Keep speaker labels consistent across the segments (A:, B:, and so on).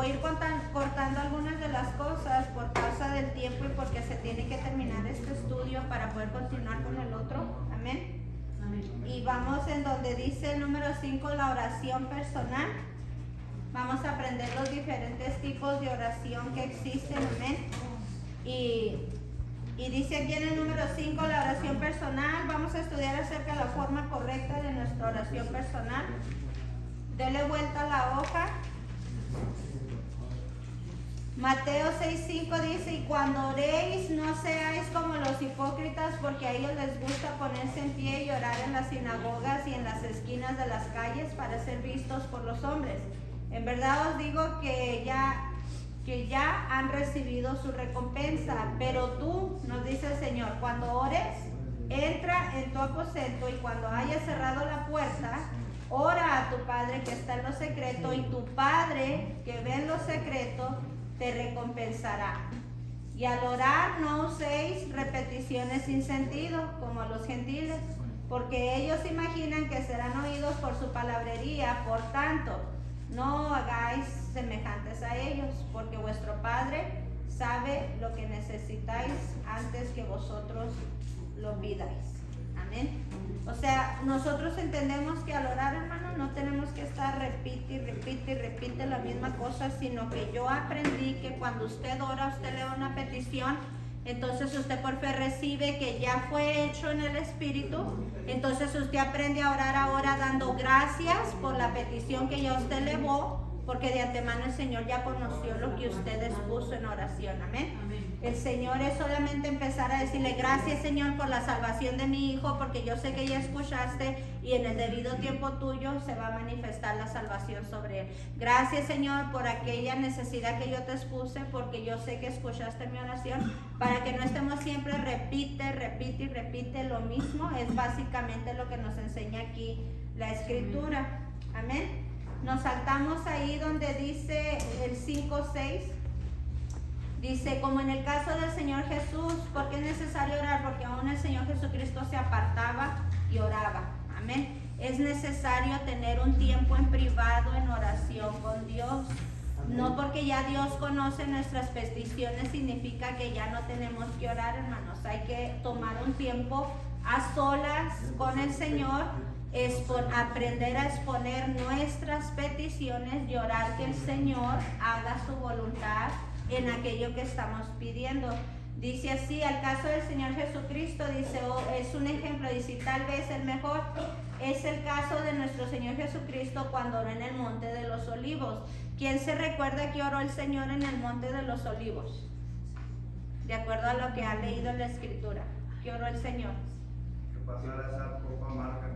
A: voy a ir cortando algunas de las cosas por causa del tiempo y porque se tiene que terminar este estudio para poder continuar con el otro. Amén. Amén. Y vamos en donde dice el número 5, la oración personal. Vamos a aprender los diferentes tipos de oración que existen. Amén. Y dice aquí en el número 5, la oración personal. Vamos a estudiar acerca de la forma correcta de nuestra oración personal. Dele vuelta a la hoja. Mateo 6:5 dice: y cuando oréis, no seáis como los hipócritas, porque a ellos les gusta ponerse en pie y orar en las sinagogas y en las esquinas de las calles para ser vistos por los hombres. En verdad os digo que ya han recibido su recompensa. Pero tú, nos dice el Señor, cuando ores, entra en tu aposento y cuando hayas cerrado la puerta, ora a tu Padre que está en lo secreto, y tu Padre que ve en lo secreto te recompensará. Y al orar no uséis repeticiones sin sentido como los gentiles, porque ellos imaginan que serán oídos por su palabrería. Por tanto, no hagáis semejantes a ellos, porque vuestro Padre sabe lo que necesitáis antes que vosotros lo pidáis. Amén. O sea, nosotros entendemos que al orar, hermano, no tenemos que estar repite la misma cosa, sino que yo aprendí que cuando usted ora, usted le da una petición, entonces usted por fe recibe que ya fue hecho en el Espíritu. Entonces usted aprende a orar ahora dando gracias por la petición que ya usted elevó, porque de antemano el Señor ya conoció lo que usted expuso en oración. Amén. El Señor es solamente empezar a decirle: gracias, Señor, por la salvación de mi hijo, porque yo sé que ya escuchaste y en el debido tiempo tuyo se va a manifestar la salvación sobre él. Gracias, Señor, por aquella necesidad que yo te expuse, porque yo sé que escuchaste mi oración, para que no estemos siempre repite lo mismo. Es básicamente lo que nos enseña aquí la Escritura. Amén. Nos saltamos ahí donde dice el 5:6. Dice: como en el caso del Señor Jesús. ¿Por qué es necesario orar? Porque aún el Señor Jesucristo se apartaba y oraba. Amén. Es necesario tener un tiempo en privado en oración con Dios. No porque ya Dios conoce nuestras peticiones significa que ya no tenemos que orar, hermanos. Hay que tomar un tiempo a solas con el Señor, aprender a exponer nuestras peticiones y orar que el Señor haga su voluntad en aquello que estamos pidiendo. Dice así, al caso del Señor Jesucristo, dice, es un ejemplo, dice, tal vez el mejor es el caso de nuestro Señor Jesucristo cuando oró en el Monte de los Olivos. ¿Quién se recuerda que oró el Señor en el Monte de los Olivos? De acuerdo a lo que ha leído en la Escritura, ¿qué oró el Señor?
B: Que pasara esa copa amarga.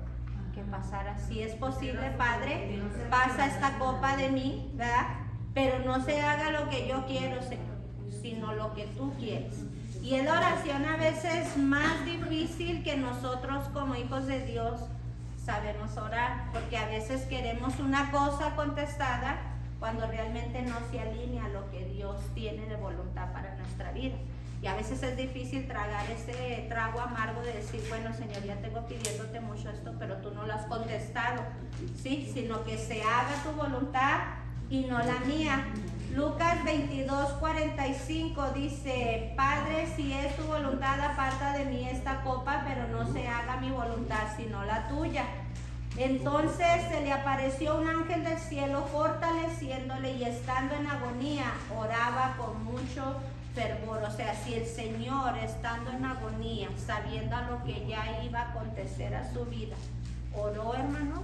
A: Que pasara, si es posible, Padre, pasa esta copa de mí, ¿verdad? Pero no se haga lo que yo quiero, Señor, sino lo que tú quieres. Y es la oración a veces más difícil que nosotros como hijos de Dios sabemos orar, porque a veces queremos una cosa contestada cuando realmente no se alinea a lo que Dios tiene de voluntad para nuestra vida. Y a veces es difícil tragar ese trago amargo de decir, bueno, Señor, ya tengo pidiéndote mucho esto, pero tú no lo has contestado, ¿sí? Sino que se haga tu voluntad y no la mía. Lucas 22:45 dice, Padre, si es tu voluntad, aparta de mí esta copa, pero no se haga mi voluntad, sino la tuya. Entonces se le apareció un ángel del cielo fortaleciéndole, y estando en agonía, oraba con mucho fervor. O sea, si el Señor, estando en agonía, sabiendo a lo que ya iba a acontecer a su vida, oró, hermanos,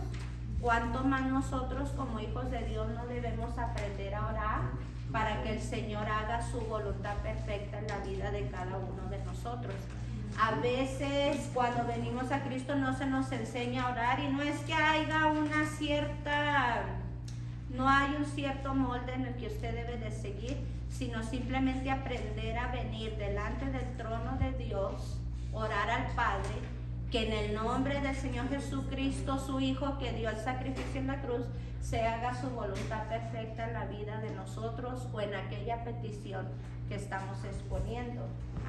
A: ¿cuánto más nosotros como hijos de Dios no debemos aprender a orar para que el Señor haga su voluntad perfecta en la vida de cada uno de nosotros? A veces cuando venimos a Cristo no se nos enseña a orar, y no es que haya no hay un cierto molde en el que usted debe de seguir, sino simplemente aprender a venir delante del trono de Dios, orar al Padre, que en el nombre del Señor Jesucristo, su Hijo, que dio el sacrificio en la cruz, se haga su voluntad perfecta en la vida de nosotros o en aquella petición que estamos exponiendo.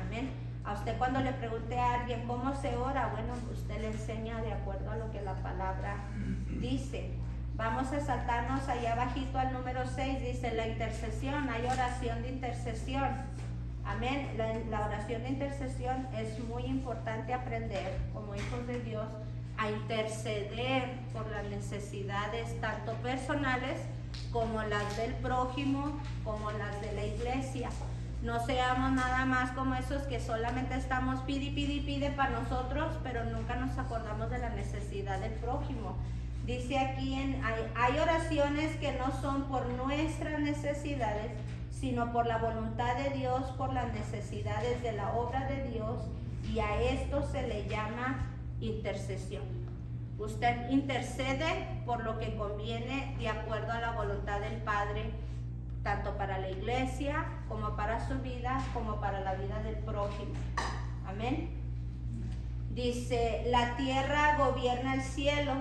A: Amén. A usted cuando le pregunte a alguien cómo se ora, bueno, usted le enseña de acuerdo a lo que la palabra dice. Vamos a saltarnos allá abajito al número 6, dice la intercesión, hay oración de intercesión. Amén. La oración de intercesión es muy importante aprender como hijos de Dios a interceder por las necesidades tanto personales como las del prójimo, como las de la iglesia. No seamos nada más como esos que solamente estamos pide para nosotros, pero nunca nos acordamos de la necesidad del prójimo. Dice aquí, hay oraciones que no son por nuestras necesidades, sino por la voluntad de Dios, por las necesidades de la obra de Dios, y a esto se le llama intercesión. Usted intercede por lo que conviene de acuerdo a la voluntad del Padre, tanto para la iglesia, como para su vida, como para la vida del prójimo. Amén. Dice, la tierra gobierna el cielo.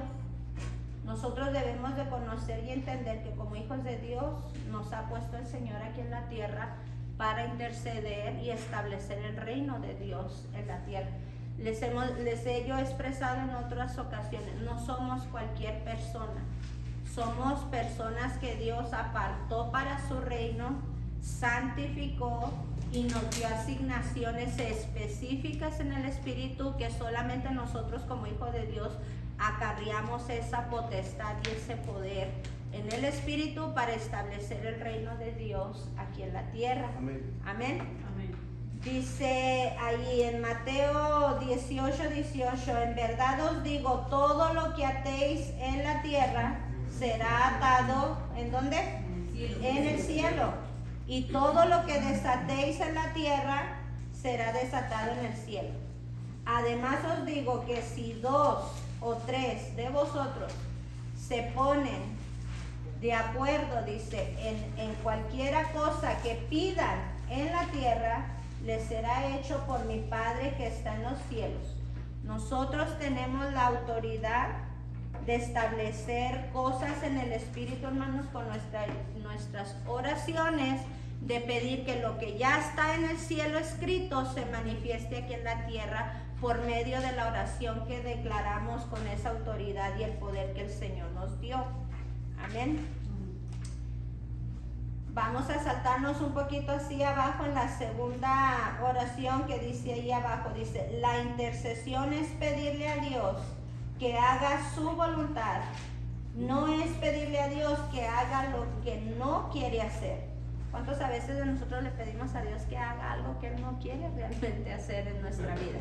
A: Nosotros debemos de conocer y entender que como hijos de Dios nos ha puesto el Señor aquí en la tierra para interceder y establecer el reino de Dios en la tierra. Les he yo expresado en otras ocasiones, no somos cualquier persona, somos personas que Dios apartó para su reino, santificó y nos dio asignaciones específicas en el Espíritu que solamente nosotros como hijos de Dios acarreamos esa potestad y ese poder en el Espíritu para establecer el reino de Dios aquí en la tierra.
B: Amén.
A: Amén.
C: Amén.
A: Dice ahí en Mateo 18:18, en verdad os digo, todo lo que atéis en la tierra será atado, ¿en dónde? En el cielo. Y todo lo que desatéis en la tierra será desatado en el cielo. Además os digo que si 2 o 3 de vosotros se ponen de acuerdo, dice, en cualquiera cosa que pidan en la tierra, les será hecho por mi Padre que está en los cielos. Nosotros tenemos la autoridad de establecer cosas en el Espíritu, hermanos, con nuestras oraciones, de pedir que lo que ya está en el cielo escrito se manifieste aquí en la tierra por medio de la oración que declaramos con esa autoridad y el poder que el Señor nos dio. Amén. Vamos a saltarnos un poquito así abajo en la segunda oración que dice ahí abajo. Dice, la intercesión es pedirle a Dios que haga su voluntad. No es pedirle a Dios que haga lo que no quiere hacer. ¿Cuántos a veces de nosotros le pedimos a Dios que haga algo que Él no quiere realmente hacer en nuestra vida?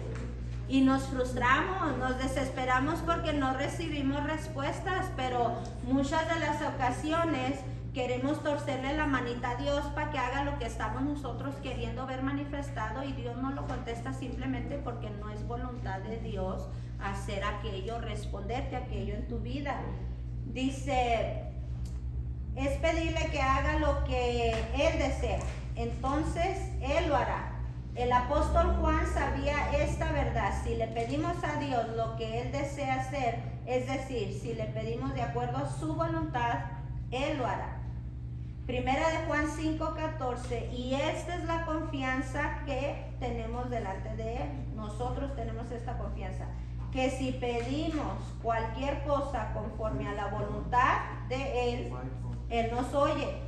A: Y nos frustramos, nos desesperamos porque no recibimos respuestas, pero muchas de las ocasiones queremos torcerle la manita a Dios para que haga lo que estamos nosotros queriendo ver manifestado, y Dios no lo contesta simplemente porque no es voluntad de Dios hacer aquello, responderte aquello en tu vida. Dice, es pedirle que haga lo que Él desea, entonces Él lo hará. El apóstol Juan sabía esta verdad: si le pedimos a Dios lo que Él desea hacer, es decir, si le pedimos de acuerdo a su voluntad, Él lo hará. Primera de Juan 5:14, y esta es la confianza que tenemos delante de Él. Nosotros tenemos esta confianza, que si pedimos cualquier cosa conforme a la voluntad de Él, Él nos oye.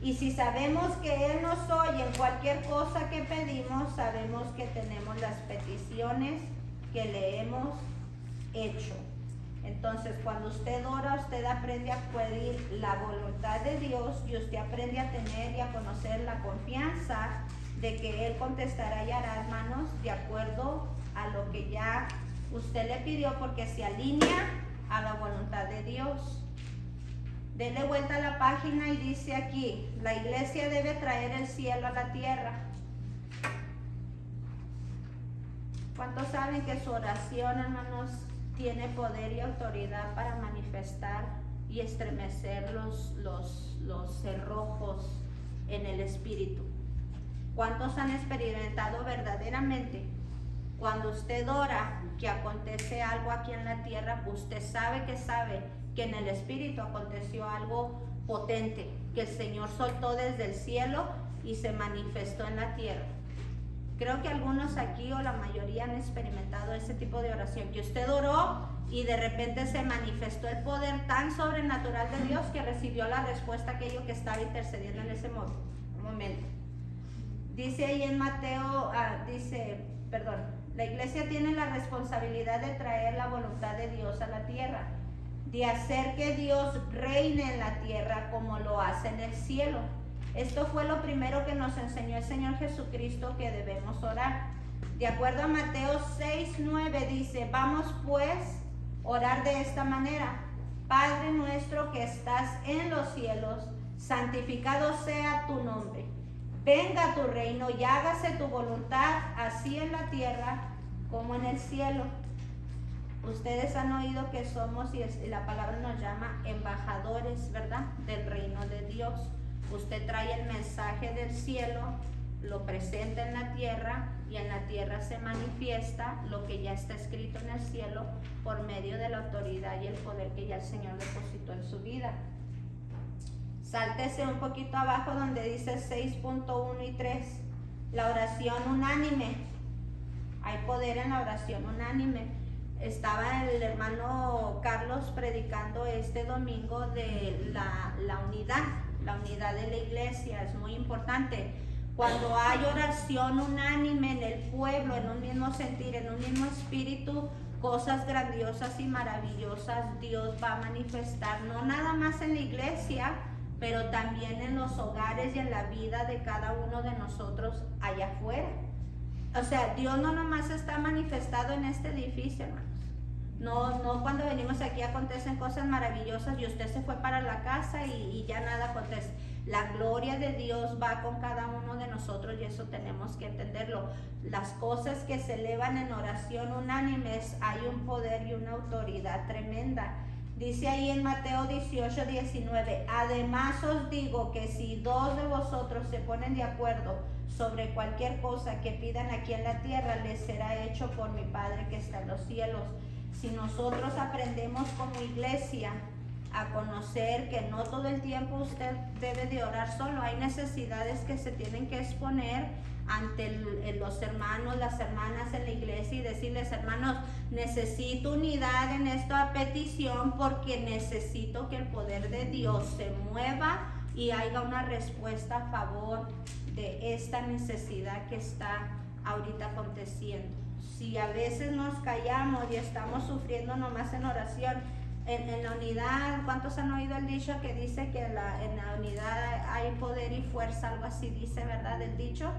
A: Y si sabemos que Él nos oye en cualquier cosa que pedimos, sabemos que tenemos las peticiones que le hemos hecho. Entonces, cuando usted ora, usted aprende a pedir la voluntad de Dios, y usted aprende a tener y a conocer la confianza de que Él contestará y hará, hermanos, de acuerdo a lo que ya usted le pidió, porque se alinea a la voluntad de Dios. Denle vuelta a la página y dice aquí, la iglesia debe traer el cielo a la tierra. ¿Cuántos saben que su oración, hermanos, tiene poder y autoridad para manifestar y estremecer los cerrojos en el Espíritu? ¿Cuántos han experimentado verdaderamente cuando usted ora que acontece algo aquí en la tierra? Usted sabe que en el Espíritu aconteció algo potente, que el Señor soltó desde el cielo y se manifestó en la tierra. Creo que algunos aquí o la mayoría han experimentado ese tipo de oración, que usted oró y de repente se manifestó el poder tan sobrenatural de Dios que recibió la respuesta a aquello que estaba intercediendo en ese momento. Dice ahí en Mateo, la iglesia tiene la responsabilidad de traer la voluntad de Dios a la tierra, de hacer que Dios reine en la tierra como lo hace en el cielo. Esto fue lo primero que nos enseñó el Señor Jesucristo, que debemos orar. De acuerdo a Mateo 6:9 dice: vamos pues a orar de esta manera: Padre nuestro que estás en los cielos, santificado sea tu nombre. Venga tu reino y hágase tu voluntad, así en la tierra como en el cielo. Ustedes han oído que somos, y la palabra nos llama embajadores, ¿verdad?, del reino de Dios. Usted trae el mensaje del cielo, lo presenta en la tierra, y en la tierra se manifiesta lo que ya está escrito en el cielo por medio de la autoridad y el poder que ya el Señor depositó en su vida. Sáltese un poquito abajo donde dice 6.1 y 3, la oración unánime. Hay poder en la oración unánime. Estaba el hermano Carlos predicando este domingo de la unidad de la iglesia. Es muy importante. Cuando hay oración unánime en el pueblo, en un mismo sentir, en un mismo espíritu, cosas grandiosas y maravillosas Dios va a manifestar, no nada más en la iglesia, pero también en los hogares y en la vida de cada uno de nosotros allá afuera. O sea, Dios no nomás está manifestado en este edificio, hermanos. No cuando venimos aquí acontecen cosas maravillosas y usted se fue para la casa y ya nada acontece. La gloria de Dios va con cada uno de nosotros y eso tenemos que entenderlo. Las cosas que se elevan en oración unánimes, hay un poder y una autoridad tremenda. Dice ahí en Mateo 18:19, además os digo que si dos de vosotros se ponen de acuerdo sobre cualquier cosa que pidan aquí en la tierra, les será hecho por mi Padre que está en los cielos. Si nosotros aprendemos como iglesia a conocer que no todo el tiempo usted debe de orar solo, hay necesidades que se tienen que exponer ante los hermanos, las hermanas en la iglesia y decirles: hermanos, necesito unidad en esta petición porque necesito que el poder de Dios se mueva y haya una respuesta a favor de esta necesidad que está ahorita aconteciendo. Si a veces nos callamos y estamos sufriendo nomás en oración, en la unidad, ¿cuántos han oído el dicho que dice que en la unidad hay poder y fuerza? Algo así dice, ¿verdad?, el dicho.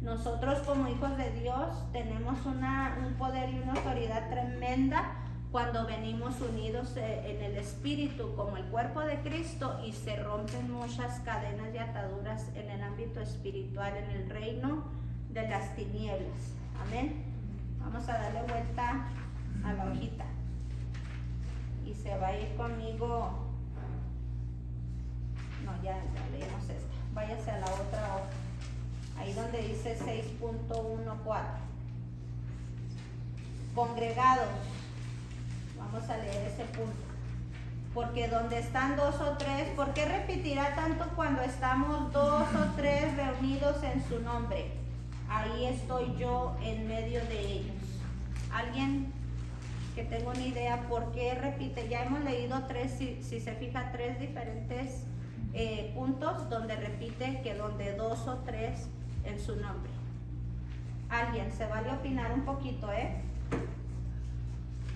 A: Nosotros como hijos de Dios tenemos un poder y una autoridad tremenda cuando venimos unidos en el Espíritu como el cuerpo de Cristo y se rompen muchas cadenas y ataduras en el ámbito espiritual, en el reino de las tinieblas. Amén. Vamos a darle vuelta a la hojita y se va a ir conmigo. No, ya leímos esta. Váyase a la otra hoja. Ahí donde dice 6.14. Congregados. Vamos a leer ese punto. Porque donde están dos o tres, ¿por qué repetirá tanto cuando estamos dos o tres reunidos en su nombre? Ahí estoy yo en medio de ellos. ¿Alguien que tenga una idea por qué repite? Ya hemos leído tres, si se fija, tres diferentes puntos donde repite que donde dos o tres en su nombre. Alguien, se vale opinar un poquito, ¿eh?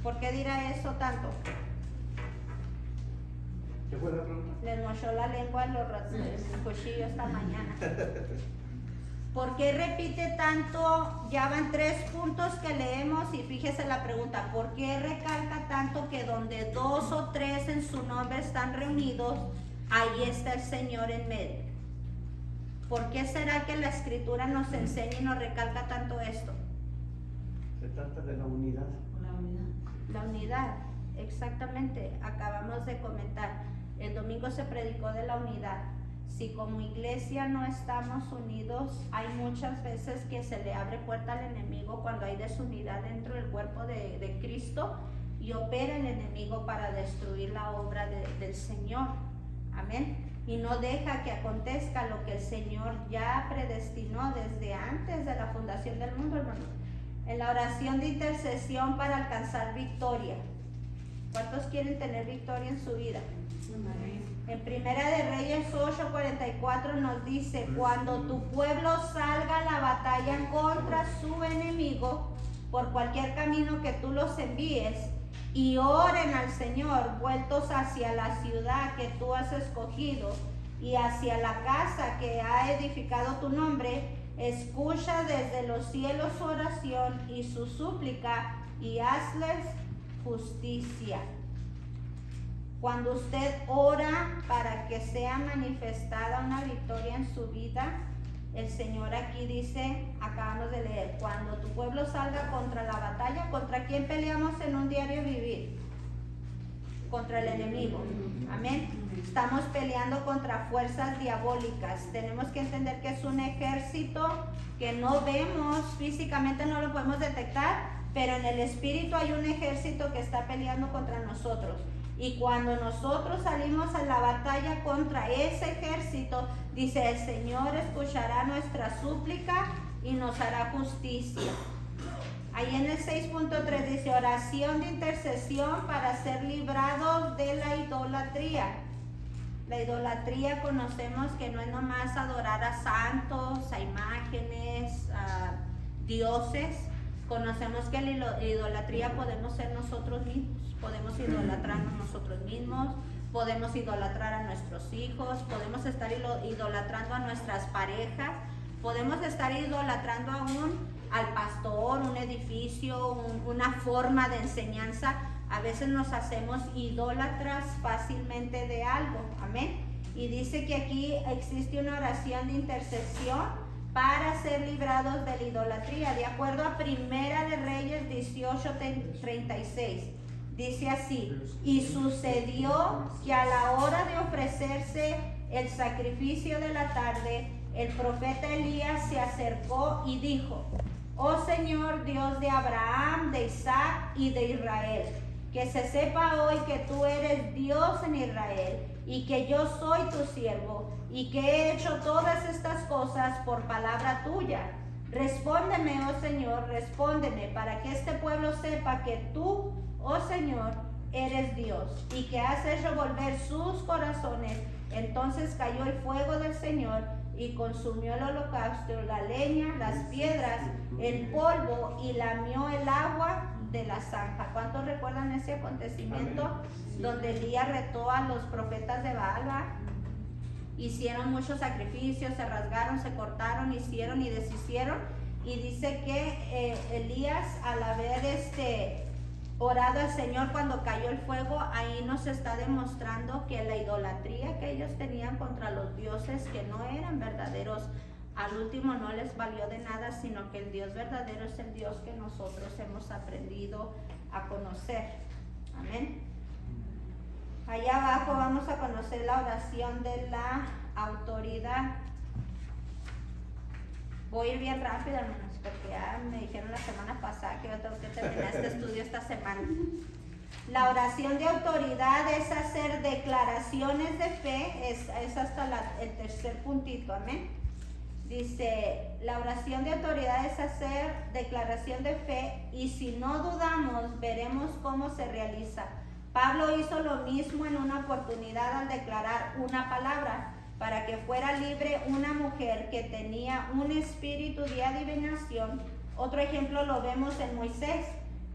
A: ¿Por qué dirá eso tanto?
B: ¿Qué fue la pregunta?
A: Les mochó la lengua el cuchillo esta mañana. ¿Por qué repite tanto? Ya van 3 puntos que leemos y fíjese la pregunta. ¿Por qué recalca tanto que donde 2 o 3 en su nombre están reunidos, ahí está el Señor en medio? ¿Por qué será que la Escritura nos enseña y nos recalca tanto esto?
B: Se trata de la unidad.
A: La unidad, exactamente. Acabamos de comentar. El domingo se predicó de la unidad. Si como iglesia no estamos unidos, hay muchas veces que se le abre puerta al enemigo cuando hay desunidad dentro del cuerpo de Cristo y opera el enemigo para destruir la obra del Señor. Amén. Y no deja que acontezca lo que el Señor ya predestinó desde antes de la fundación del mundo, hermano. En la oración de intercesión para alcanzar victoria. ¿Cuántos quieren tener victoria en su vida? En Primera de Reyes 8:44 nos dice: cuando tu pueblo salga a la batalla contra su enemigo, por cualquier camino que tú los envíes, y oren al Señor, vueltos hacia la ciudad que tú has escogido y hacia la casa que ha edificado tu nombre, escucha desde los cielos su oración y su súplica y hazles justicia. Cuando usted ora para que sea manifestada una victoria en su vida, el Señor aquí dice, acabamos de leer, cuando tu pueblo salga contra la batalla, ¿contra quién peleamos en un diario vivir? Contra el enemigo. Amén. Estamos peleando contra fuerzas diabólicas. Tenemos que entender que es un ejército que no vemos, físicamente no lo podemos detectar, pero en el espíritu hay un ejército que está peleando contra nosotros. Y cuando nosotros salimos a la batalla contra ese ejército, dice, el Señor escuchará nuestra súplica y nos hará justicia. Ahí en el 6.3 dice, oración de intercesión para ser librados de la idolatría. La idolatría conocemos que no es nomás adorar a santos, a imágenes, a dioses. Conocemos que la idolatría podemos ser nosotros mismos. Podemos idolatrarnos nosotros mismos, podemos idolatrar a nuestros hijos, podemos estar idolatrando a nuestras parejas, podemos estar idolatrando aún al pastor, un edificio, una forma de enseñanza. A veces nos hacemos idólatras fácilmente de algo, amén. Y dice que aquí existe una oración de intercesión para ser librados de la idolatría, de acuerdo a Primera de Reyes 18:36. Dice así, y sucedió que a la hora de ofrecerse el sacrificio de la tarde, el profeta Elías se acercó y dijo, oh Señor Dios de Abraham, de Isaac y de Israel, que se sepa hoy que tú eres Dios en Israel y que yo soy tu siervo y que he hecho todas estas cosas por palabra tuya. Respóndeme, oh Señor, respóndeme, para que este pueblo sepa que tú, oh Señor, eres Dios y que has hecho volver sus corazones. Entonces cayó el fuego del Señor y consumió el holocausto, la leña, las piedras, el polvo y lamió el agua de la zanja. ¿Cuántos recuerdan ese acontecimiento? Sí. Donde Elías retó a los profetas de Baal? Hicieron muchos sacrificios, se rasgaron, se cortaron, hicieron y deshicieron. Y dice que Elías, al haber orado al Señor cuando cayó el fuego, ahí nos está demostrando que la idolatría que ellos tenían contra los dioses que no eran verdaderos, al último no les valió de nada, sino que el Dios verdadero es el Dios que nosotros hemos aprendido a conocer. Amén. Allá abajo vamos a conocer la oración de la autoridad. Voy a ir bien rápido, hermanos, porque ya me dijeron la semana pasada que yo tengo que terminar este estudio esta semana. La oración de autoridad es hacer declaraciones de fe, es hasta el tercer puntito, amén. Dice, la oración de autoridad es hacer declaración de fe y si no dudamos, veremos cómo se realiza. Pablo hizo lo mismo en una oportunidad al declarar una palabra para que fuera libre una mujer que tenía un espíritu de adivinación. Otro ejemplo lo vemos en Moisés,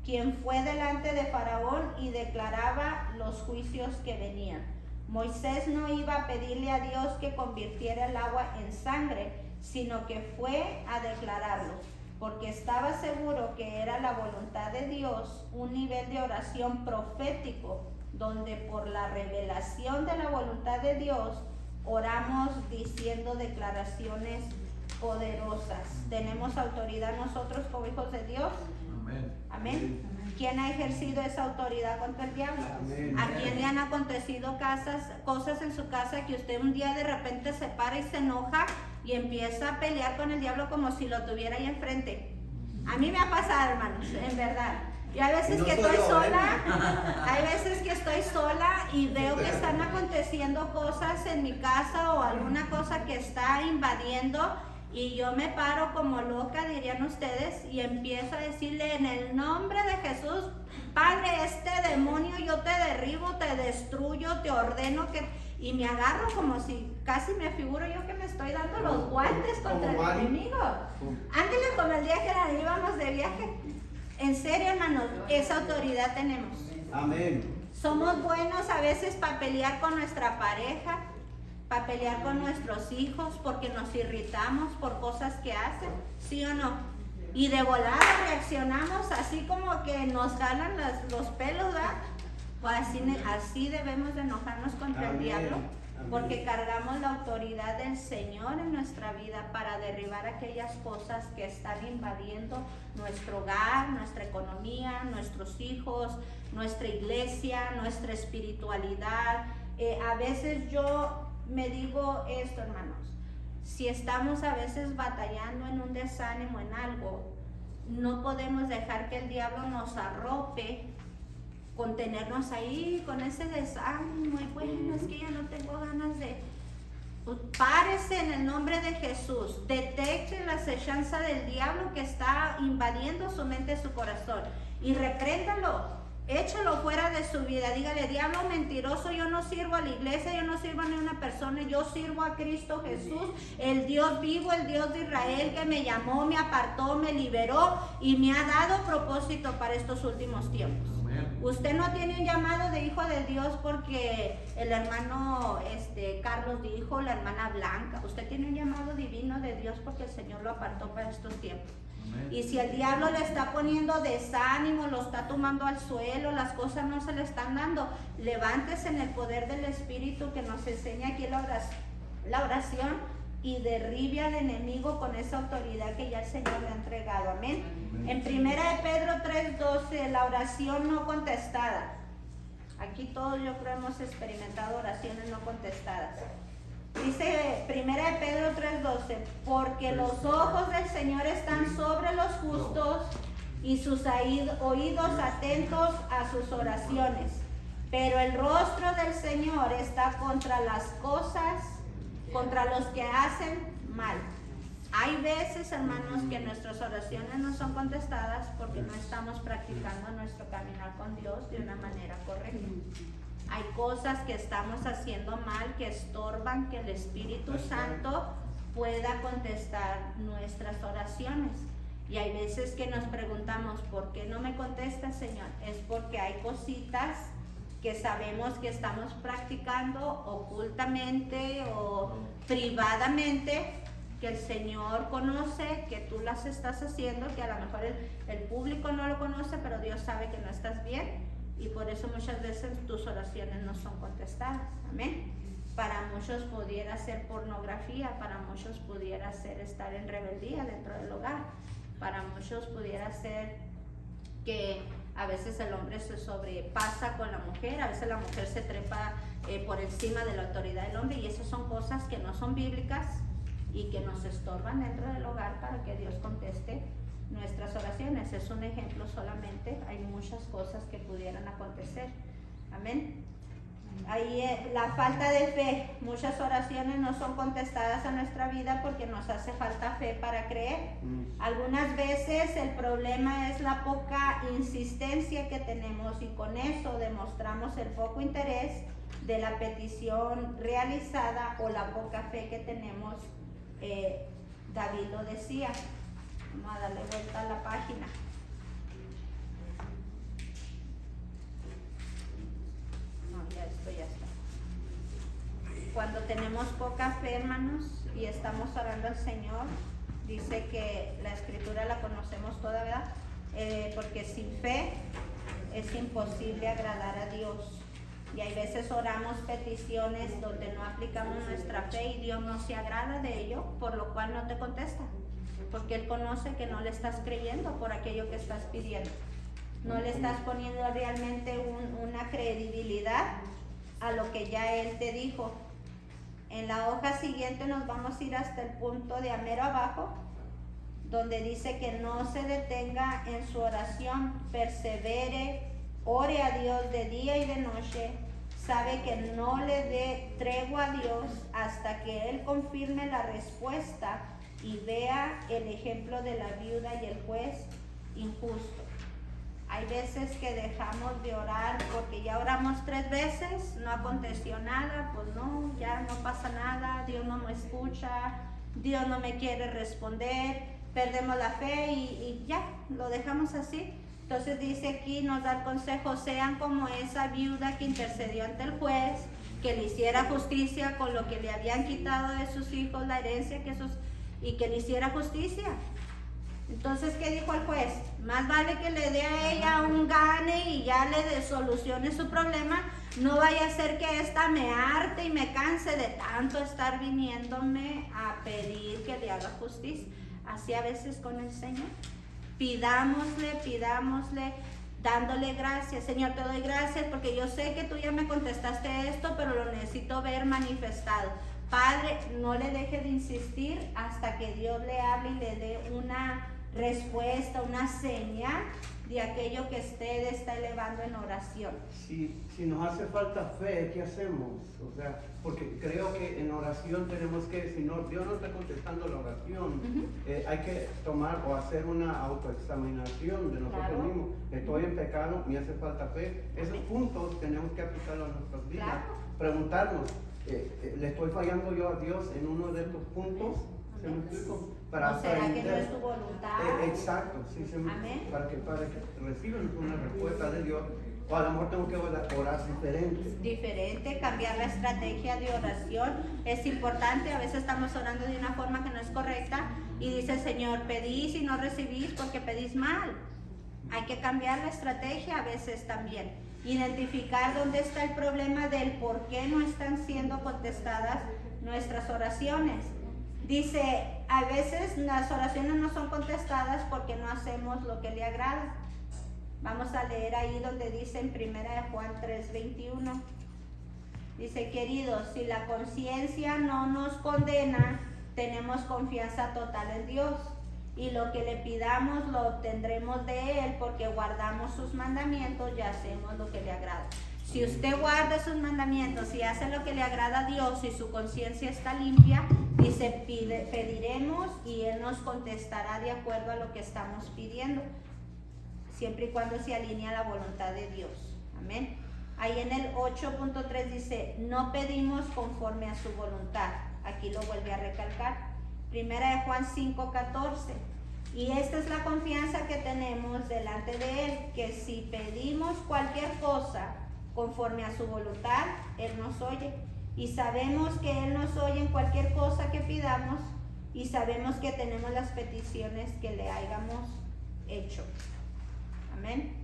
A: quien fue delante de Faraón y declaraba los juicios que venían. Moisés no iba a pedirle a Dios que convirtiera el agua en sangre, sino que fue a declararlo, porque estaba seguro que era la voluntad de Dios, un nivel de oración profético, donde por la revelación de la voluntad de Dios, oramos diciendo declaraciones poderosas. ¿Tenemos autoridad nosotros como hijos de Dios? Amén. Amén. ¿Quién ha ejercido esa autoridad contra el diablo? Amén. ¿A quién le han acontecido cosas en su casa que usted un día de repente se para y se enoja y empieza a pelear con el diablo como si lo tuviera ahí enfrente? A mí me ha pasado, hermanos, en verdad. Y hay veces que estoy sola, y veo que están aconteciendo cosas en mi casa o alguna cosa que está invadiendo Y yo me paro como loca, dirían ustedes, y empiezo a decirle en el nombre de Jesús, Padre, este demonio yo te derribo, te destruyo, te ordeno que... Y me agarro como si casi me figuro yo que me estoy dando los guantes contra el enemigo. Ándale como el día que íbamos de viaje. En serio, hermanos, esa autoridad tenemos.
B: Amén.
A: Somos buenos a veces para pelear con nuestra pareja, para pelear con nuestros hijos, porque nos irritamos por cosas que hacen, ¿sí o no? Y de volada reaccionamos así como que nos jalan los pelos, ¿verdad? Pues así debemos de enojarnos contra el diablo, porque cargamos la autoridad del Señor en nuestra vida para derribar aquellas cosas que están invadiendo nuestro hogar, nuestra economía, nuestros hijos, nuestra iglesia, nuestra espiritualidad. A veces yo me digo esto, hermanos, si estamos a veces batallando en un desánimo, en algo, no podemos dejar que el diablo nos arrope con tenernos ahí con ese desánimo y bueno, es que ya no tengo ganas de... Pues párese en el nombre de Jesús, detecte la acechanza del diablo que está invadiendo su mente, su corazón, y repréndalo, échalo fuera de su vida. Dígale, diablo mentiroso, yo no sirvo a la iglesia, yo no sirvo a ni una persona, yo sirvo a Cristo Jesús, el Dios vivo, el Dios de Israel, que me llamó, me apartó, me liberó y me ha dado propósito para estos últimos tiempos. Usted no tiene un llamado de hijo de Dios porque el hermano Carlos dijo, la hermana Blanca. Usted tiene un llamado divino de Dios porque el Señor lo apartó para estos tiempos. Amén. Y si el diablo le está poniendo desánimo, lo está tomando al suelo, las cosas no se le están dando, levántese en el poder del Espíritu que nos enseña aquí la oración, y derribe al enemigo con esa autoridad que ya el Señor le ha entregado. Amén. En 1 de Pedro 3:12, la oración no contestada. Aquí todos yo creo hemos experimentado oraciones no contestadas. Dice 1 de Pedro 3:12, porque los ojos del Señor están sobre los justos y sus oídos atentos a sus oraciones. Pero el rostro del Señor está contra las cosas, contra los que hacen mal. Hay veces, hermanos, que nuestras oraciones no son contestadas porque no estamos practicando nuestro caminar con Dios de una manera correcta. Hay cosas que estamos haciendo mal, que estorban que el Espíritu Santo pueda contestar nuestras oraciones. Y hay veces que nos preguntamos, ¿por qué no me contesta, Señor? Es porque hay cositas que sabemos que estamos practicando ocultamente o privadamente, que el Señor conoce, que tú las estás haciendo, que a lo mejor el público no lo conoce, pero Dios sabe que no estás bien, y por eso muchas veces tus oraciones no son contestadas. Amén. Para muchos pudiera ser pornografía, para muchos pudiera ser estar en rebeldía dentro del hogar, para muchos pudiera ser que a veces el hombre se sobrepasa con la mujer, a veces la mujer se trepa por encima de la autoridad del hombre, y esas son cosas que no son bíblicas y que nos estorban dentro del hogar para que Dios conteste nuestras oraciones. Es un ejemplo solamente, hay muchas cosas que pudieran acontecer. Amén. Ahí la falta de fe, muchas oraciones no son contestadas a nuestra vida porque nos hace falta fe para creer. Algunas veces el problema es la poca insistencia que tenemos, y con eso demostramos el poco interés de la petición realizada o la poca fe que tenemos. David lo decía. Vamos a darle vuelta a la página. Esto ya está. Cuando tenemos poca fe, hermanos, y estamos orando al Señor, dice que la escritura la conocemos toda, ¿verdad? Porque sin fe es imposible agradar a Dios. Y hay veces oramos peticiones donde no aplicamos nuestra fe y Dios no se agrada de ello, por lo cual no te contesta, porque Él conoce que no le estás creyendo por aquello que estás pidiendo. No le estás poniendo realmente una credibilidad a lo que ya Él te dijo. En la hoja siguiente nos vamos a ir hasta el punto de mero abajo, donde dice que no se detenga en su oración, persevere, ore a Dios de día y de noche, sabe que no le dé tregua a Dios hasta que Él confirme la respuesta y vea el ejemplo de la viuda y el juez injusto. Hay veces que dejamos de orar porque ya oramos 3 veces, no aconteció nada, pues no, ya no pasa nada, Dios no me escucha, Dios no me quiere responder, perdemos la fe y ya, lo dejamos así. Entonces dice aquí, nos da el consejo, sean como esa viuda que intercedió ante el juez, que le hiciera justicia con lo que le habían quitado de sus hijos, la herencia y que le hiciera justicia. Entonces, ¿qué dijo el juez? Más vale que le dé a ella un gane y ya le solucione su problema. No vaya a ser que esta me harte y me canse de tanto estar viniéndome a pedir que le haga justicia. Así a veces con el Señor. Pidámosle, dándole gracias. Señor, te doy gracias porque yo sé que tú ya me contestaste esto, pero lo necesito ver manifestado. Padre, no le deje de insistir hasta que Dios le hable y le dé una respuesta, una señal de aquello que usted está elevando en oración.
B: Si nos hace falta fe, ¿qué hacemos? O sea, porque creo que en oración tenemos que, si no, Dios no está contestando la oración, hay que tomar o hacer una autoexaminación de nosotros mismos. Estoy en pecado, me hace falta fe. Esos puntos tenemos que aplicarlos a nuestras vidas. Preguntarnos, ¿le estoy fallando yo a Dios en uno de estos puntos? ¿Se me explico?
A: ¿No será que no es tu voluntad?
B: Exacto, sí, para que reciban una respuesta de Dios. O a lo mejor tengo que orar diferente.
A: Cambiar la estrategia de oración es importante. A veces estamos orando de una forma que no es correcta y dice el Señor, pedís y no recibís porque pedís mal. Hay que cambiar la estrategia a veces también. Identificar dónde está el problema del por qué no están siendo contestadas nuestras oraciones. Dice, a veces las oraciones no son contestadas porque no hacemos lo que le agrada. Vamos a leer ahí donde dice en 1 Juan 3:21. Dice, queridos, si la conciencia no nos condena, tenemos confianza total en Dios. Y lo que le pidamos lo obtendremos de Él porque guardamos sus mandamientos y hacemos lo que le agrada. Si usted guarda sus mandamientos y hace lo que le agrada a Dios y su conciencia está limpia, dice, pediremos y Él nos contestará de acuerdo a lo que estamos pidiendo, siempre y cuando se alinee a la voluntad de Dios. Amén. Ahí en el 8.3 dice, no pedimos conforme a su voluntad. Aquí lo vuelve a recalcar. 1 Juan 5:14. Y esta es la confianza que tenemos delante de Él, que si pedimos cualquier cosa conforme a su voluntad, Él nos oye. Y sabemos que Él nos oye en cualquier cosa que pidamos y sabemos que tenemos las peticiones que le hayamos hecho. Amén.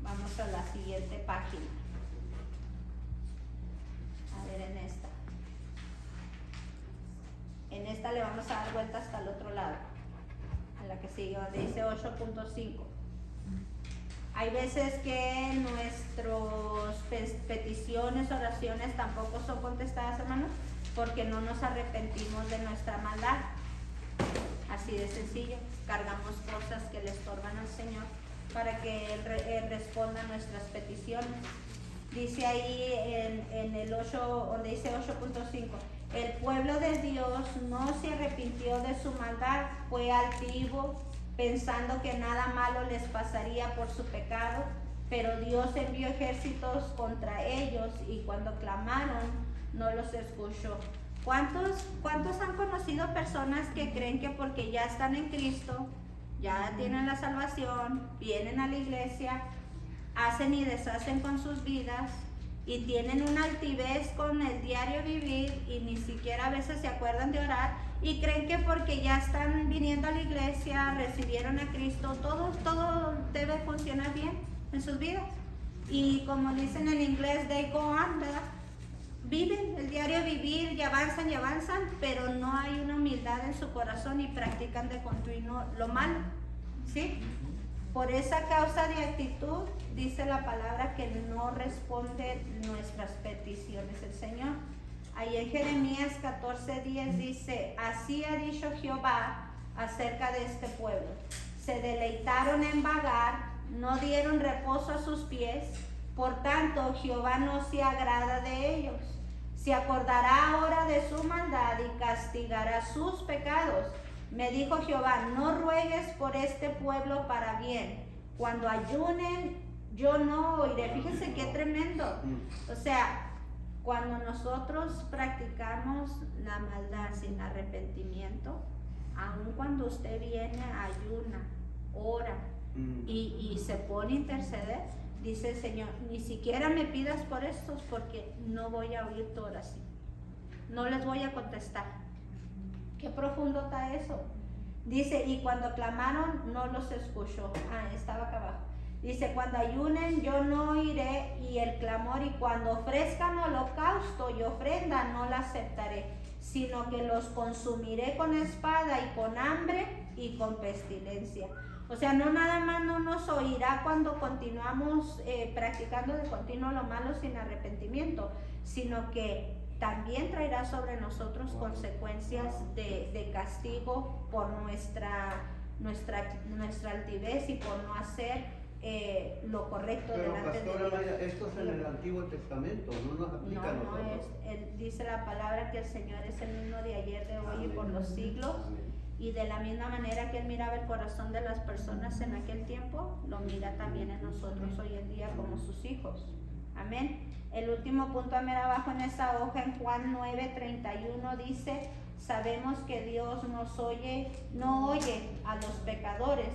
A: Vamos a la siguiente página. A ver, en esta le vamos a dar vuelta hasta el otro lado, en la que sigue, donde dice 8.5. Hay veces que nuestras peticiones, oraciones tampoco son contestadas, hermanos, porque no nos arrepentimos de nuestra maldad. Así de sencillo, cargamos cosas que le estorban al Señor para que Él responda a nuestras peticiones. Dice ahí en el 8, donde dice 8.5, el pueblo de Dios no se arrepintió de su maldad, fue altivo, pensando que nada malo les pasaría por su pecado, pero Dios envió ejércitos contra ellos y cuando clamaron no los escuchó. ¿Cuántos han conocido personas que creen que porque ya están en Cristo, ya tienen la salvación, vienen a la iglesia, hacen y deshacen con sus vidas y tienen una altivez con el diario vivir y ni siquiera a veces se acuerdan de orar y creen que porque ya están viniendo a la iglesia, recibieron a Cristo, todo debe funcionar bien en sus vidas? Y como dicen en inglés, they go on, ¿verdad? Viven el diario vivir y avanzan, pero no hay una humildad en su corazón y practican de continuo lo malo, ¿sí? Por esa causa de actitud, dice la palabra que no responde nuestras peticiones el Señor. Ahí en Jeremías 14:10 dice, así ha dicho Jehová acerca de este pueblo. Se deleitaron en vagar, no dieron reposo a sus pies, por tanto Jehová no se agrada de ellos. Se acordará ahora de su maldad y castigará sus pecados. Me dijo Jehová, no ruegues por este pueblo para bien. Cuando ayunen, yo no oiré. Fíjense qué tremendo. O sea, cuando nosotros practicamos la maldad sin arrepentimiento, aun cuando usted viene, ayuna, ora y se pone a interceder, dice el Señor, ni siquiera me pidas por estos porque no voy a oír tu oración. No les voy a contestar. Qué profundo está eso. Dice, y cuando clamaron, no los escuchó. Estaba acá abajo. Dice, cuando ayunen, yo no oiré y el clamor, y cuando ofrezcan holocausto y ofrenda, no la aceptaré, sino que los consumiré con espada y con hambre y con pestilencia. O sea, no nada más no nos oirá cuando continuamos practicando de continuo lo malo sin arrepentimiento, sino que también traerá sobre nosotros consecuencias de castigo por nuestra altivez y por no hacer lo correcto.
B: Pero
A: delante
B: pastora
A: de Dios.
B: Maya, esto es en el Antiguo Testamento, no nos aplica a nosotros.
A: Dice la palabra que el Señor es el mismo de ayer, de hoy y por los siglos. Y de la misma manera que Él miraba el corazón de las personas en aquel tiempo, lo mira también en nosotros hoy en día como sus hijos. Amén. El último punto a mirar abajo en esa hoja, en Juan 9:31, dice, sabemos que Dios no oye a los pecadores,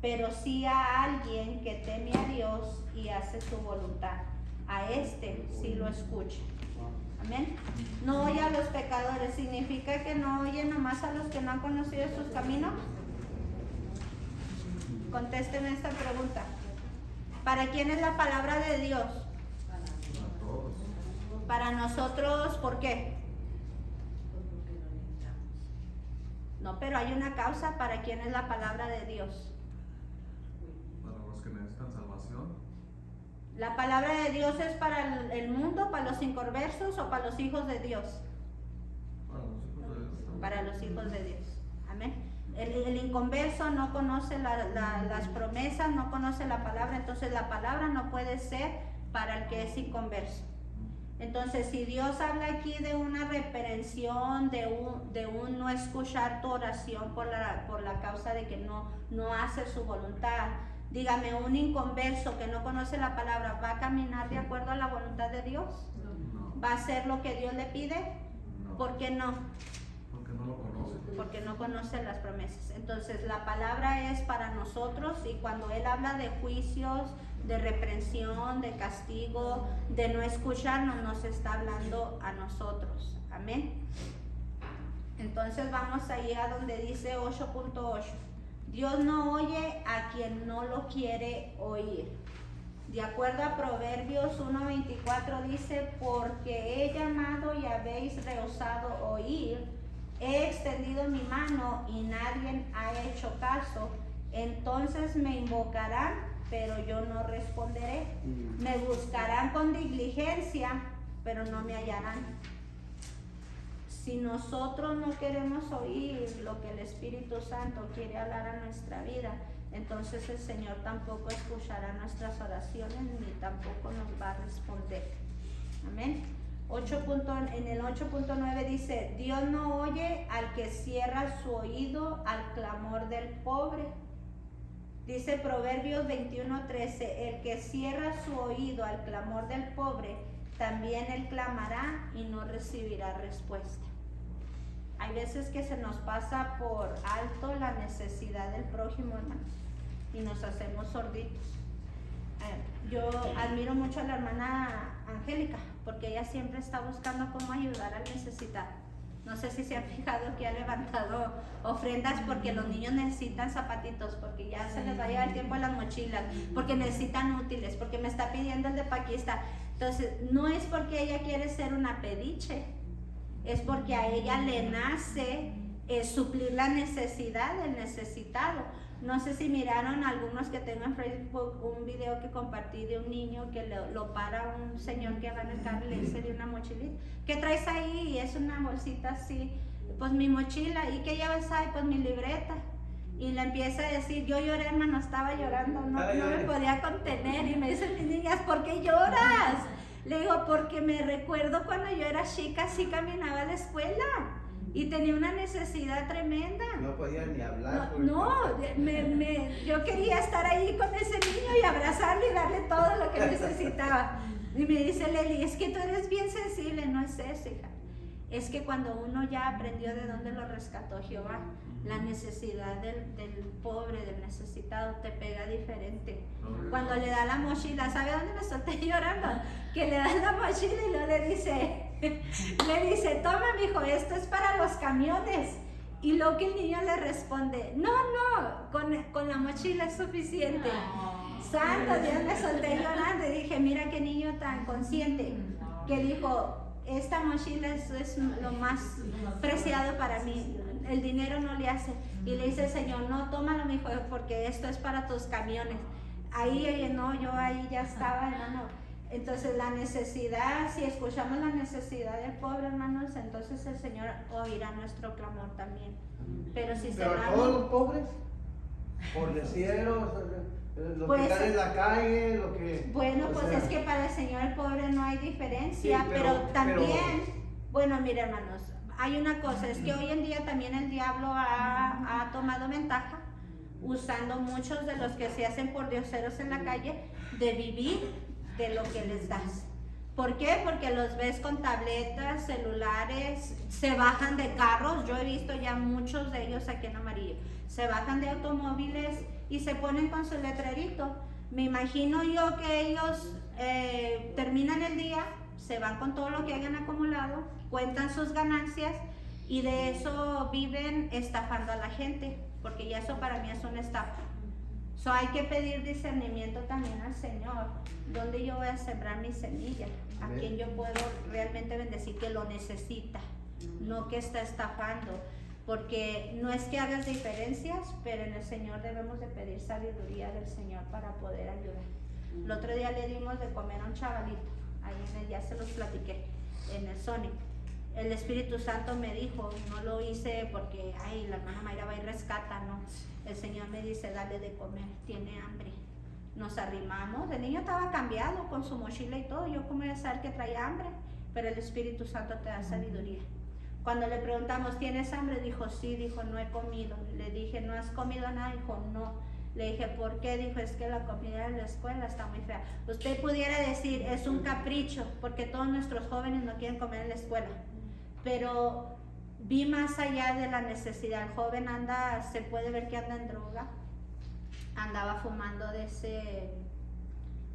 A: pero sí a alguien que teme a Dios y hace su voluntad. A este sí lo escucha. Amén. No oye a los pecadores, ¿significa que no oye nomás a los que no han conocido sus caminos? Contéstenme esta pregunta. ¿Para quién es la palabra de Dios? Para nosotros, ¿por qué? No, pero hay una causa. ¿Para quién es la palabra de Dios?
C: Para los que necesitan salvación.
A: ¿La palabra de Dios es para el mundo, para los inconversos o para los hijos de Dios? Para los hijos de Dios. Amén. El inconverso no conoce las promesas, no conoce la palabra, entonces la palabra no puede ser para el que es inconverso. Entonces, si Dios habla aquí de una reprensión, de un no escuchar tu oración por la causa de que no hace su voluntad, dígame, un inconverso que no conoce la palabra, ¿va a caminar de acuerdo a la voluntad de Dios?
C: No.
A: ¿Va a hacer lo que Dios le pide?
C: No.
A: ¿Por qué no?
C: Porque no lo conoce.
A: Porque no conoce las promesas. Entonces, la palabra es para nosotros, y cuando Él habla de juicios, de reprensión, de castigo, de no escucharnos, nos está hablando a nosotros. Amén. Entonces vamos ahí a donde dice 8.8. Dios no oye a quien no lo quiere oír. De acuerdo a Proverbios 1:24 dice, porque he llamado y habéis rehusado oír, he extendido mi mano y nadie ha hecho caso, entonces me invocarán, pero yo no responderé. Me buscarán con diligencia, pero no me hallarán. Si nosotros no queremos oír lo que el Espíritu Santo quiere hablar a nuestra vida, entonces el Señor tampoco escuchará nuestras oraciones ni tampoco nos va a responder. Amén. En el 8.9 dice, Dios no oye al que cierra su oído al clamor del pobre. Dice Proverbios 21:13, el que cierra su oído al clamor del pobre, también él clamará y no recibirá respuesta. Hay veces que se nos pasa por alto la necesidad del prójimo, hermano, y nos hacemos sorditos. Yo admiro mucho a la hermana Angélica, porque ella siempre está buscando cómo ayudar al necesitado. No sé si se han fijado que ha levantado ofrendas porque los niños necesitan zapatitos, porque ya se les va a llevar el tiempo a las mochilas, porque necesitan útiles, porque me está pidiendo el de paquista. Entonces, no es porque ella quiere ser una pediche, es porque a ella le nace suplir la necesidad del necesitado. No sé si miraron algunos que tengo en Facebook un video que compartí de un niño que lo para un señor que va en el carro y le dice de una mochilita, ¿qué traes ahí? Y es una bolsita así, pues mi mochila. ¿Y qué llevas ahí? Pues mi libreta. Y le empieza a decir, yo lloré, hermano, estaba llorando, no me podía contener. Y me dicen mis niñas, ¿por qué lloras? Le digo, porque me recuerdo cuando yo era chica, sí caminaba a la escuela y tenía una necesidad tremenda.
B: No podía ni hablar.
A: Yo quería estar ahí con ese niño y abrazarlo y darle todo lo que necesitaba. Y me dice Leli, es que tú eres bien sensible. No es eso, hija. Es que cuando uno ya aprendió de dónde lo rescató Jehová, la necesidad del pobre, del necesitado, te pega diferente. Cuando le da la mochila, ¿sabe dónde me solté llorando? Que le da la mochila y luego le dice, toma mijo, esto es para los camiones. Y luego que el niño le responde, no, con la mochila es suficiente. Santo Dios, me solté llorando y dije, mira qué niño tan consciente, que dijo, esta mochila es lo más preciado para mí, el dinero no le hace. Y le dice el Señor, no, tómalo mijo, porque esto es para tus camiones. Yo ahí ya estaba, hermano. Entonces la necesidad, si escuchamos la necesidad del pobre, hermanos, entonces el Señor oirá nuestro clamor también. Pero si
B: a todos los pobres, por decieros, los que están en la calle, lo que...
A: Bueno, pues es que para el Señor el pobre no hay diferencia, sí, pero también, bueno, mire hermanos, hay una cosa, es que hoy en día también el diablo ha tomado ventaja, usando muchos de los que se hacen por dioseros en la calle, de vivir de lo que les das. ¿Por qué? Porque los ves con tabletas, celulares, se bajan de carros. Yo he visto ya muchos de ellos aquí en Amarillo. Se bajan de automóviles y se ponen con su letrerito. Me imagino yo que ellos terminan el día, se van con todo lo que hayan acumulado, cuentan sus ganancias y de eso viven estafando a la gente, porque ya eso para mí es una estafa. Hay que pedir discernimiento también al Señor, donde yo voy a sembrar mi semilla, a quien yo puedo realmente bendecir, que lo necesita, no que está estafando, porque no es que hagas diferencias, pero en el Señor debemos de pedir sabiduría del Señor para poder ayudar. El otro día le dimos de comer a un chavalito, ahí ya se los platiqué, en el Sonic. El Espíritu Santo me dijo, no lo hice porque, la hermana Mayra va y rescata, no. El Señor me dice, dale de comer, tiene hambre. Nos arrimamos, el niño estaba cambiado con su mochila y todo, yo como voy a saber que traía hambre, pero el Espíritu Santo te da sabiduría. Cuando le preguntamos, ¿tienes hambre? Dijo, sí, dijo, no he comido. Le dije, ¿no has comido nada? Dijo, no. Le dije, ¿por qué? Dijo, es que la comida en la escuela está muy fea. Usted pudiera decir, es un capricho, porque todos nuestros jóvenes no quieren comer en la escuela. Pero vi más allá de la necesidad. El joven se puede ver que anda en droga, andaba fumando de ese,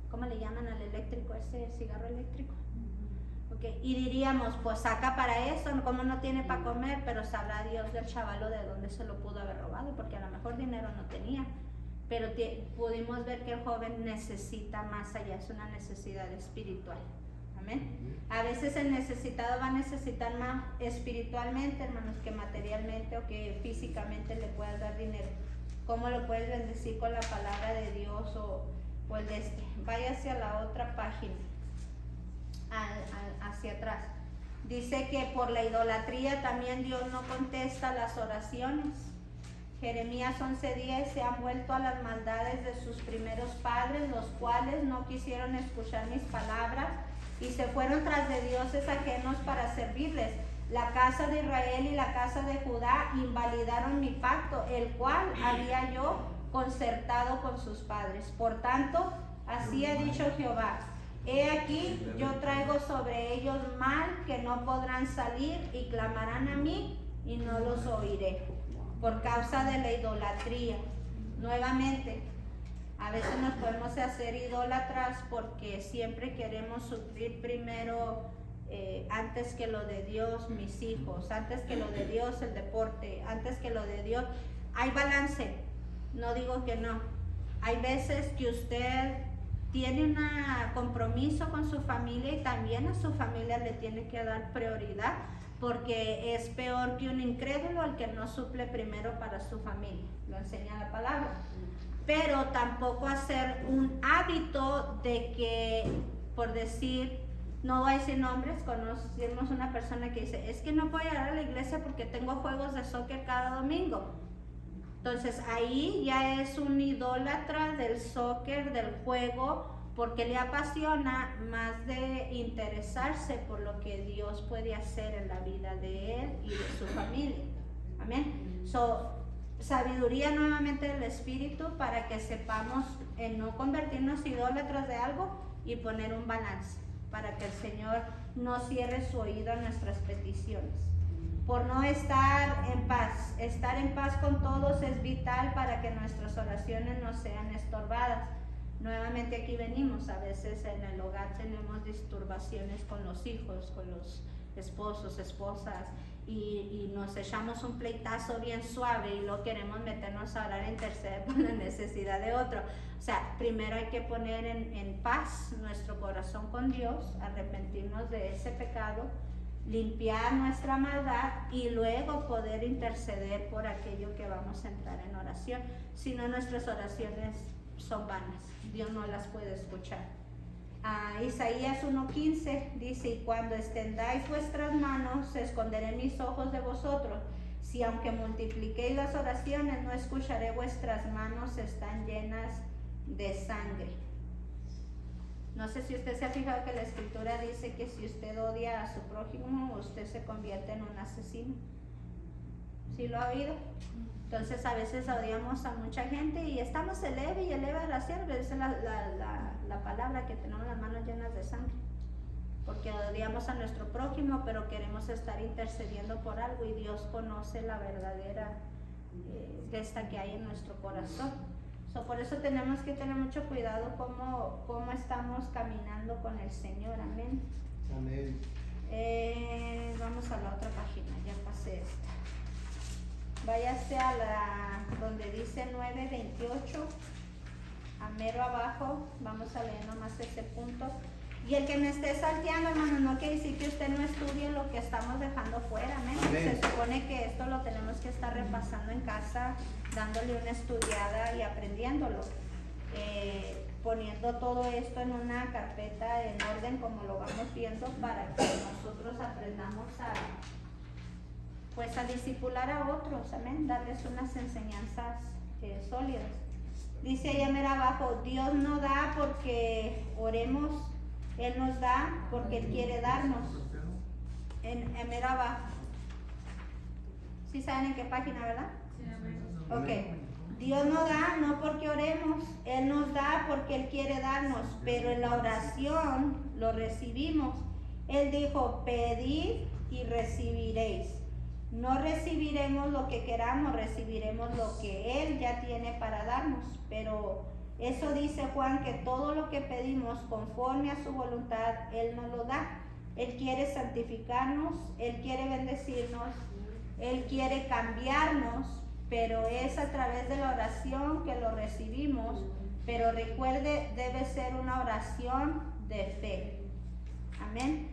A: ¿cómo le llaman al eléctrico? Ese cigarro eléctrico. Okay. Y diríamos, pues saca para eso, como no tiene para comer, pero sabrá Dios del chavalo de dónde se lo pudo haber robado, porque a lo mejor dinero no tenía. Pero pudimos ver que el joven necesita más allá, es una necesidad espiritual. Amén. A veces el necesitado va a necesitar más espiritualmente, hermanos, que materialmente o que físicamente le puedas dar dinero. ¿Cómo lo puedes bendecir con la palabra de Dios o el de este? Vaya hacia la otra página, hacia atrás. Dice que por la idolatría también Dios no contesta las oraciones. Jeremías 11:10, se han vuelto a las maldades de sus primeros padres, los cuales no quisieron escuchar mis palabras y se fueron tras de dioses ajenos para servirles. La casa de Israel y la casa de Judá invalidaron mi pacto, el cual había yo concertado con sus padres. Por tanto, así ha dicho Jehová, he aquí, yo traigo sobre ellos mal que no podrán salir y clamarán a mí y no los oiré, por causa de la idolatría. Nuevamente, a veces nos podemos hacer idólatras porque siempre queremos sufrir primero antes que lo de Dios mis hijos, antes que lo de Dios el deporte, antes que lo de Dios. Hay balance, no digo que no. Hay veces que usted tiene un compromiso con su familia y también a su familia le tiene que dar prioridad, porque es peor que un incrédulo al que no suple primero para su familia, lo enseña la palabra. Pero tampoco hacer un hábito de que, por decir, no voy a decir nombres, conocimos una persona que dice, es que no voy a ir a la iglesia porque tengo juegos de soccer cada domingo. Entonces ahí ya es un idólatra del soccer, del juego, porque le apasiona más de interesarse por lo que Dios puede hacer en la vida de él y de su familia. Amén. Sabiduría nuevamente del Espíritu para que sepamos en no convertirnos idólatras de algo y poner un balance para que el Señor no cierre su oído a nuestras peticiones. Por no estar en paz. Estar en paz con todos es vital para que nuestras oraciones no sean estorbadas. Nuevamente aquí venimos, a veces en el hogar tenemos disturbaciones con los hijos, con los esposos, esposas, y nos echamos un pleitazo bien suave y luego queremos meternos a orar e interceder por la necesidad de otro. O sea, primero hay que poner en paz nuestro corazón con Dios, arrepentirnos de ese pecado, limpiar nuestra maldad y luego poder interceder por aquello que vamos a entrar en oración. Si no, nuestras oraciones son vanas, Dios no las puede escuchar. Isaías 1:15 dice: y cuando extendáis vuestras manos, esconderé mis ojos de vosotros. Si aunque multipliquéis las oraciones, no escucharé, vuestras manos están llenas de sangre. No sé si usted se ha fijado que la escritura dice que si usted odia a su prójimo, usted se convierte en un asesino. ¿Sí lo ha oído? Entonces a veces odiamos a mucha gente y estamos eleve y eleva la sangre. Esa es la palabra, que tenemos las manos llenas de sangre. Porque odiamos a nuestro prójimo, pero queremos estar intercediendo por algo y Dios conoce la verdadera esta que hay en nuestro corazón. Por eso tenemos que tener mucho cuidado cómo estamos caminando con el Señor. Amén.
B: Amén.
A: Vamos a la otra página, ya pasé esta. Váyase a donde dice 9:28, a mero abajo, vamos a leer nomás ese punto. Y el que me esté salteando, hermano, no quiere decir que usted no estudie lo que estamos dejando fuera, amén. Se supone que esto lo tenemos que estar repasando en casa, dándole una estudiada y aprendiéndolo. Poniendo todo esto en una carpeta en orden como lo vamos viendo, para que nosotros aprendamos a discipular a otros, amén, darles unas enseñanzas sólidas. Dice allá mero abajo: Dios no da porque oremos, Él nos da porque Él quiere darnos. En mero abajo. ¿Sí saben en qué página, verdad?
D: Sí, amén.
A: Ok. Dios no da no porque oremos, Él nos da porque Él quiere darnos, pero en la oración lo recibimos. Él dijo: pedid y recibiréis. No recibiremos lo que queramos, recibiremos lo que Él ya tiene para darnos. Pero eso dice Juan, que todo lo que pedimos conforme a su voluntad, Él nos lo da. Él quiere santificarnos, Él quiere bendecirnos, Él quiere cambiarnos, pero es a través de la oración que lo recibimos. Pero recuerde, debe ser una oración de fe. Amén.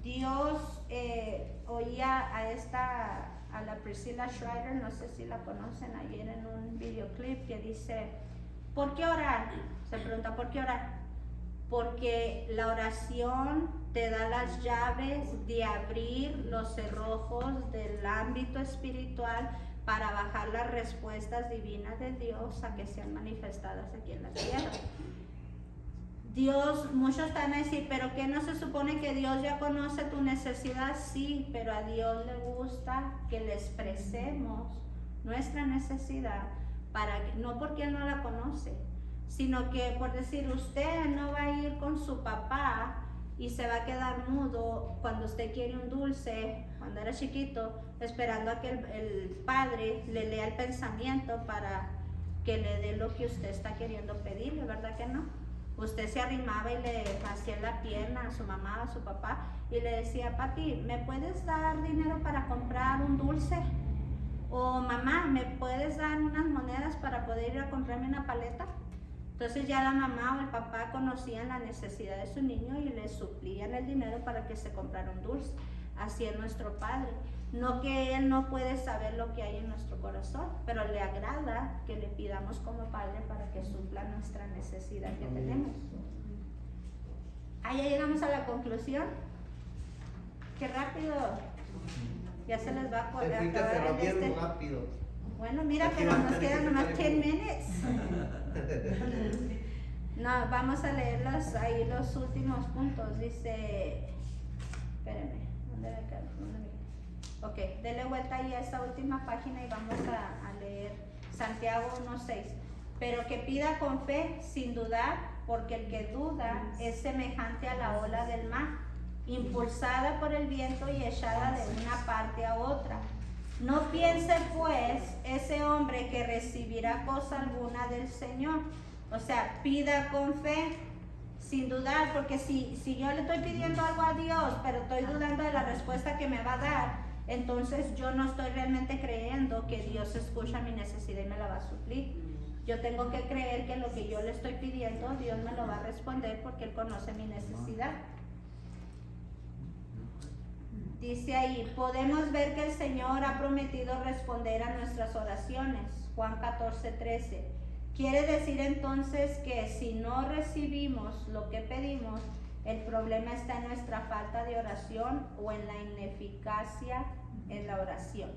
A: Dios oía a la Priscilla Schreider, no sé si la conocen, ayer en un videoclip, que dice: ¿por qué orar? Se pregunta: ¿por qué orar? Porque la oración te da las llaves de abrir los cerrojos del ámbito espiritual para bajar las respuestas divinas de Dios a que sean manifestadas aquí en la tierra. Dios, muchos están a decir: ¿pero qué no se supone que Dios ya conoce tu necesidad? Sí, pero a Dios le gusta que le expresemos nuestra necesidad, no porque Él no la conoce, sino que, por decir, usted no va a ir con su papá y se va a quedar mudo cuando usted quiere un dulce, cuando era chiquito, esperando a que el padre le lea el pensamiento para que le dé lo que usted está queriendo pedirle, ¿verdad que no? Usted se arrimaba y le hacía la pierna a su mamá, a su papá, y le decía: papi, ¿me puedes dar dinero para comprar un dulce? O mamá, ¿me puedes dar unas monedas para poder ir a comprarme una paleta? Entonces ya la mamá o el papá conocían la necesidad de su niño y le suplían el dinero para que se comprara un dulce. Así es nuestro Padre. No que Él no puede saber lo que hay en nuestro corazón, pero le agrada que le pidamos como Padre para que supla nuestra necesidad que tenemos. Ya llegamos a la conclusión. Qué rápido. Ya se les va a acabar
B: bien rápido.
A: Bueno, mira,
B: Aquí
A: pero
B: van a
A: nos
B: tener
A: quedan
B: que
A: nomás
B: sacar
A: 10 minutes. No, vamos a leer ahí los últimos puntos. Dice, espérenme, ¿dónde me quedo? Ok, dele vuelta ahí a esta última página y vamos a leer Santiago 1:6. Pero que pida con fe, sin dudar, porque el que duda es semejante a la ola del mar, impulsada por el viento y echada de una parte a otra. No piense pues ese hombre que recibirá cosa alguna del Señor. O sea, pida con fe, sin dudar, porque si yo le estoy pidiendo algo a Dios, pero estoy dudando de la respuesta que me va a dar, entonces yo no estoy realmente creyendo que Dios escucha mi necesidad y me la va a suplir. Yo tengo que creer que lo que yo le estoy pidiendo, Dios me lo va a responder porque Él conoce mi necesidad. Dice ahí, podemos ver que el Señor ha prometido responder a nuestras oraciones. Juan 14:13. Quiere decir entonces que si no recibimos lo que pedimos, el problema está en nuestra falta de oración o en la ineficacia en la oración.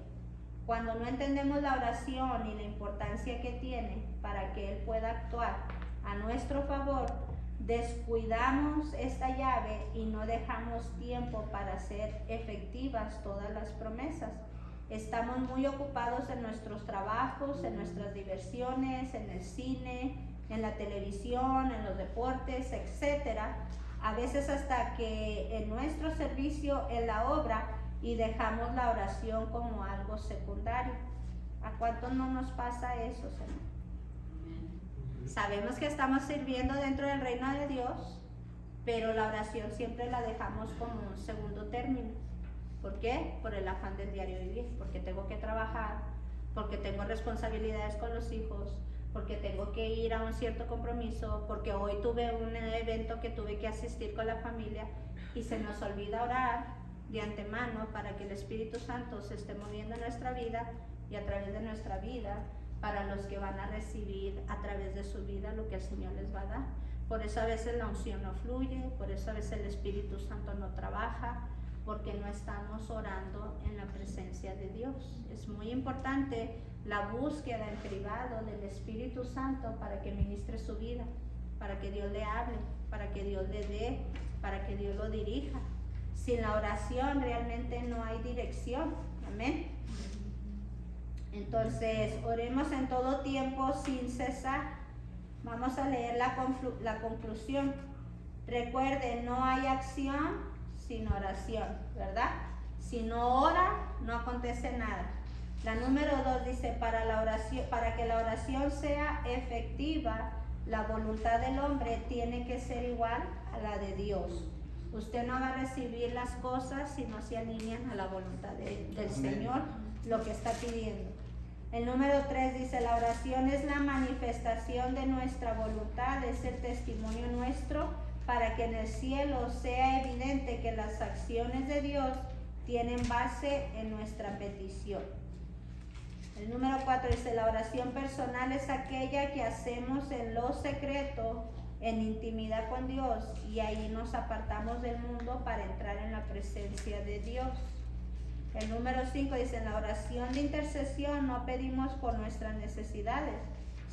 A: Cuando no entendemos la oración y la importancia que tiene para que Él pueda actuar a nuestro favor, descuidamos esta llave y no dejamos tiempo para hacer efectivas todas las promesas. Estamos muy ocupados en nuestros trabajos, en nuestras diversiones, en el cine, en la televisión, en los deportes, etcétera. A veces hasta que en nuestro servicio en la obra y dejamos la oración como algo secundario. ¿A cuántos no nos pasa eso, Señor? Sabemos que estamos sirviendo dentro del reino de Dios, pero la oración siempre la dejamos como un segundo término. ¿Por qué? Por el afán del diario vivir, porque tengo que trabajar, porque tengo responsabilidades con los hijos, porque tengo que ir a un cierto compromiso, porque hoy tuve un evento que tuve que asistir con la familia y se nos olvida orar de antemano para que el Espíritu Santo se esté moviendo en nuestra vida y a través de nuestra vida para los que van a recibir a través de su vida lo que el Señor les va a dar. Por eso a veces la unción no fluye, por eso a veces el Espíritu Santo no trabaja, porque no estamos orando en la presencia de Dios. Es muy importante la búsqueda en privado del Espíritu Santo para que ministre su vida, para que Dios le hable, para que Dios le dé, para que Dios lo dirija. Sin la oración realmente no hay dirección. Amén. Entonces, oremos en todo tiempo sin cesar. Vamos a leer la conclusión. Recuerden, no hay acción sin oración, ¿verdad? Si no ora, no acontece nada. La número 2 dice, para que la oración sea efectiva, la voluntad del hombre tiene que ser igual a la de Dios. Usted no va a recibir las cosas si no se alinean a la voluntad del Señor, lo que está pidiendo. El número 3 dice, la oración es la manifestación de nuestra voluntad, es el testimonio nuestro para que en el cielo sea evidente que las acciones de Dios tienen base en nuestra petición. El número 4 dice, la oración personal es aquella que hacemos en lo secreto, en intimidad con Dios, y ahí nos apartamos del mundo para entrar en la presencia de Dios. El número 5 dice, en la oración de intercesión no pedimos por nuestras necesidades,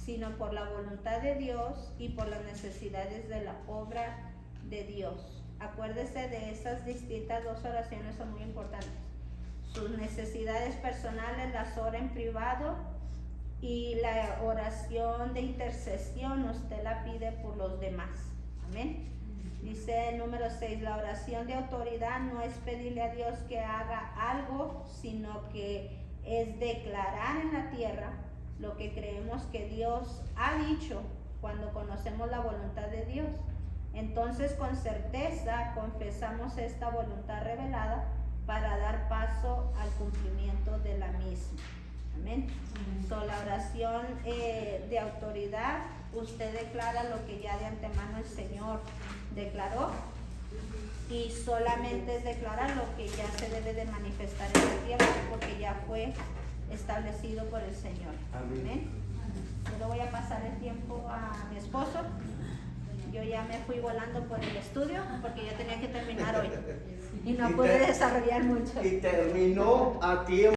A: sino por la voluntad de Dios y por las necesidades de la obra de Dios. Acuérdese de esas distintas dos oraciones, son muy importantes. Sus necesidades personales las ora en privado, y la oración de intercesión usted la pide por los demás. Amén. Dice el número 6, la oración de autoridad no es pedirle a Dios que haga algo, sino que es declarar en la tierra lo que creemos que Dios ha dicho cuando conocemos la voluntad de Dios. Entonces con certeza confesamos esta voluntad revelada para dar paso al cumplimiento de la misma. Amén. So, la oración de autoridad, usted declara lo que ya de antemano el Señor declaró, y solamente es declarar lo que ya se debe de manifestar en la tierra, porque ya fue establecido por el Señor. Amén. Yo le voy a pasar el tiempo a mi esposo. Yo ya me fui volando por el estudio porque yo tenía que terminar hoy y no pude desarrollar mucho.
B: Y terminó a tiempo.